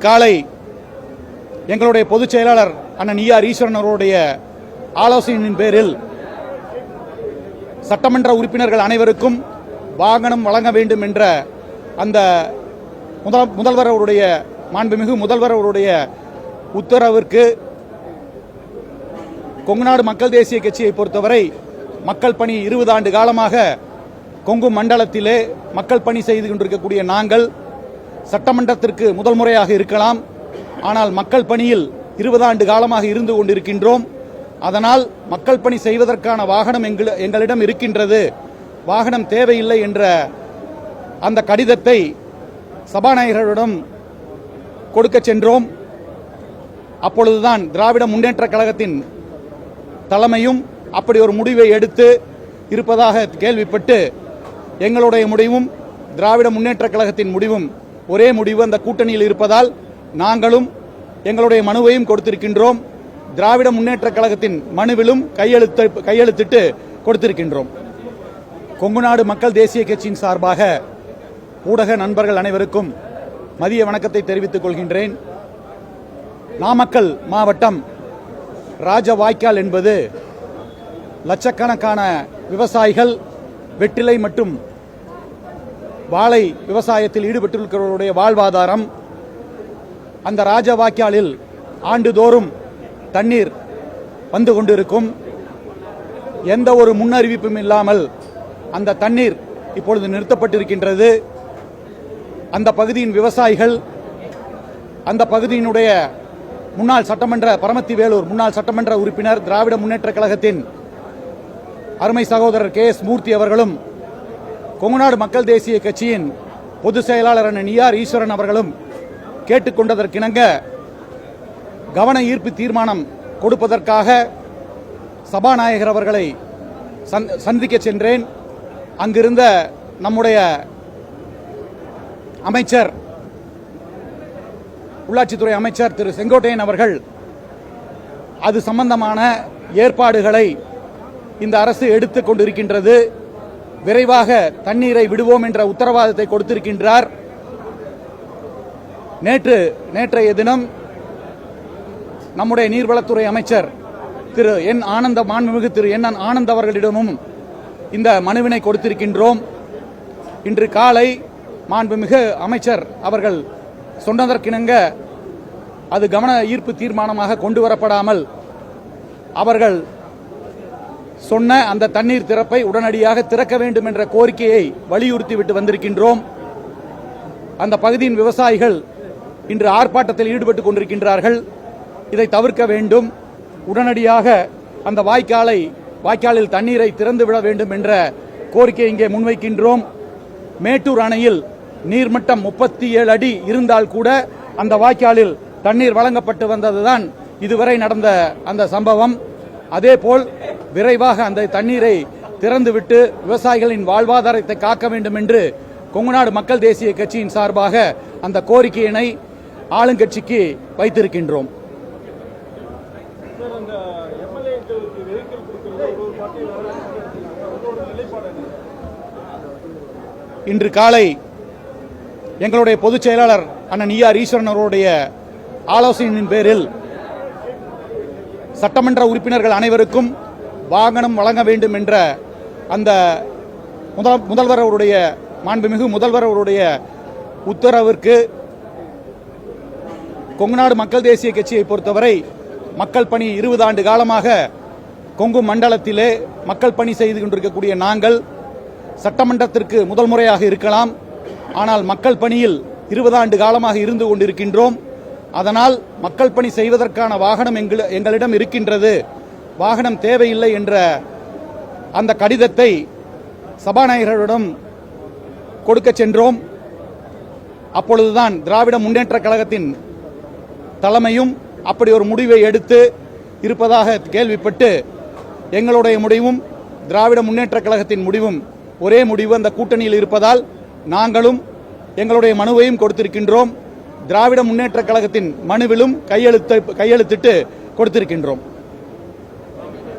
காலை எங்களுடைய பொதுச் செயலாளர் அண்ணன் ஈஆர் ஈஸ்வரன் அவருடைய ஆலோசனையின் பேரில் சட்டமன்ற உறுப்பினர்கள் அனைவருக்கும் வாகனம் வழங்க வேண்டும் என்ற அந்த முதல்வர் அவருடைய மாண்புமிகு முதல்வர் அவருடைய உத்தரவிற்கு கொங்குநாடு மக்கள் தேசிய கட்சியை பொறுத்தவரை மக்கள் பணி 20 ஆண்டு காலமாக கொங்கு மண்டலத்திலே மக்கள் பணி செய்து கொண்டிருக்கக்கூடிய நாங்கள் சட்டமன்றத்திற்கு முதல் முறையாக இருக்கலாம். ஆனால் மக்கள் பணியில் 20 ஆண்டு காலமாக இருந்து கொண்டிருக்கின்றோம். அதனால் மக்கள் பணி செய்வதற்கான வாகனம் எங்களிடம் இருக்கின்றது, வாகனம் தேவையில்லை என்ற அந்த கடிதத்தை சபாநாயகரிடம் கொடுக்க சென்றோம். அப்பொழுதுதான் திராவிட முன்னேற்ற கழகத்தின் தலைமையும் அப்படி ஒரு முடிவை எடுத்து இருப்பதாக கேள்விப்பட்டு எங்களுடைய முடிவும் திராவிட முன்னேற்ற கழகத்தின் முடிவும் ஒரே முடிவு அந்த கூட்டணியில் இருப்பதால் நாங்களும் எங்களுடைய மனுவையும் கொடுத்திருக்கின்றோம். திராவிட முன்னேற்ற கழகத்தின் மனுவிலும் கையெழுத்திட்டு கொடுத்திருக்கின்றோம். கொங்குநாடு மக்கள் தேசிய கட்சியின் சார்பாக ஊடக நண்பர்கள் அனைவருக்கும் மதிய வணக்கத்தை தெரிவித்துக் கொள்கின்றேன். நாமக்கல் மாவட்டம் ராஜவாய்க்கால் என்பது லட்சக்கணக்கான விவசாயிகள் வெற்றிலை மற்றும் வாழை விவசாயத்தில் ஈடுபட்டிருக்கிறவருடைய வாழ்வாதாரம். அந்த ராஜவாய்க்காலில் ஆண்டுதோறும் தண்ணீர் வந்து கொண்டிருக்கும். எந்த ஒரு முன்னறிவிப்பும் இல்லாமல் அந்த தண்ணீர் இப்பொழுது நிறுத்தப்பட்டிருக்கின்றது. அந்த பகுதியின் விவசாயிகள், அந்த பகுதியினுடைய முன்னாள் சட்டமன்ற பரமத்தி வேலூர் முன்னாள் சட்டமன்ற உறுப்பினர் திராவிட முன்னேற்ற கழகத்தின் அருமை சகோதரர் கே.எஸ். மூர்த்தி அவர்களும் கொங்குநாடு மக்கள் தேசிய கட்சியின் பொதுச் செயலாளர் அண்ணன் ஈஆர் ஈஸ்வரன் அவர்களும் கேட்டுக்கொண்டதற்கிணங்க கவன ஈர்ப்பு தீர்மானம் கொடுப்பதற்காக சபாநாயகர் அவர்களை சந்திக்க சென்றேன். அங்கிருந்த நம்முடைய அமைச்சர், உள்ளாட்சித்துறை அமைச்சர் திரு செங்கோட்டையன் அவர்கள் அது சம்பந்தமான ஏற்பாடுகளை இந்த அரசு எடுத்துக் கொண்டிருக்கின்றது, விரைவாக தண்ணீரை விடுவோம் என்ற உத்தரவாதத்தை கொடுத்திருக்கின்றார். நேற்றைய தினம் நம்முடைய நீர்வளத்துறை அமைச்சர் திரு என் ஆனந்த மாண்புமிகு திரு என் ஆனந்த் அவர்களிடமும் இந்த மனுவினை கொடுத்திருக்கின்றோம். இன்று காலை மாண்புமிகு அமைச்சர் அவர்கள் சொன்னதற்கிணங்க அது கவன ஈர்ப்பு தீர்மானமாக கொண்டு வரப்படாமல் அவர்கள் சொன்ன அந்த தண்ணீர் திறப்பை உடனடியாக திறக்க வேண்டும் என்ற கோரிக்கையை வலியுறுத்திவிட்டு வந்திருக்கின்றோம். அந்த பகுதியின் விவசாயிகள் இன்று ஆர்ப்பாட்டத்தில் ஈடுபட்டுக் கொண்டிருக்கின்றார்கள். இதை தவிர்க்க வேண்டும். உடனடியாக அந்த வாய்க்காலில் தண்ணீரை திறந்துவிட வேண்டும் என்ற கோரிக்கை இங்கே முன்வைக்கின்றோம். மேட்டூர் அணையில் நீர்மட்டம் 37 அடி இருந்தால் கூட அந்த வாய்க்காலில் தண்ணீர் வழங்கப்பட்டு வந்ததுதான் இதுவரை நடந்த அந்த சம்பவம். அதேபோல் விரைவாக அந்த தண்ணீரை திறந்துவிட்டு விவசாயிகளின் வாழ்வாதாரத்தை காக்க வேண்டும் என்று கொங்குநாடு மக்கள் தேசிய கட்சியின் சார்பாக அந்த கோரிக்கையினை ஆளுங்கட்சிக்கு வைத்திருக்கின்றோம். இன்று காலை எங்களுடைய பொதுச் செயலாளர் அண்ணன் ஈஆர் ஈஸ்வரன் அவருடைய ஆலோசனையின் பேரில் சட்டமன்ற உறுப்பினர்கள் அனைவருக்கும் வாகனம் வழங்க வேண்டும் என்ற அந்த முதல்வர் அவருடைய மாண்புமிகு முதல்வர் அவருடைய உத்தரவிற்கு கொங்குநாடு மக்கள் தேசிய கட்சியை பொறுத்தவரை மக்கள் பணி 20 ஆண்டு காலமாக கொங்கு மண்டலத்திலே மக்கள் பணி செய்து கொண்டிருக்கக்கூடிய நாங்கள் சட்டமன்றத்திற்கு முதல் முறையாக இருக்கலாம். ஆனால் மக்கள் பணியில் 20 ஆண்டு காலமாக இருந்து கொண்டிருக்கின்றோம். அதனால் மக்கள் பணி செய்வதற்கான வாகனம் எங்களிடம் இருக்கின்றது, வாகனம் தேவையில்லை என்ற அந்த கடிதத்தை சபாநாயகரிடம் கொடுக்க சென்றோம். அப்பொழுதுதான் திராவிட முன்னேற்ற கழகத்தின் தலைமையும் அப்படி ஒரு முடிவை எடுத்து இருப்பதாக கேள்விப்பட்டு எங்களுடைய முடிவும் திராவிட முன்னேற்ற கழகத்தின் முடிவும் ஒரே முடிவு அந்த கூட்டணியில் இருப்பதால் நாங்களும் எங்களுடைய மனுவையும் கொடுத்திருக்கின்றோம். திராவிட முன்னேற்ற கழகத்தின் மனுவிலும் கையெழுத்திட்டு கொடுத்திருக்கின்றோம்.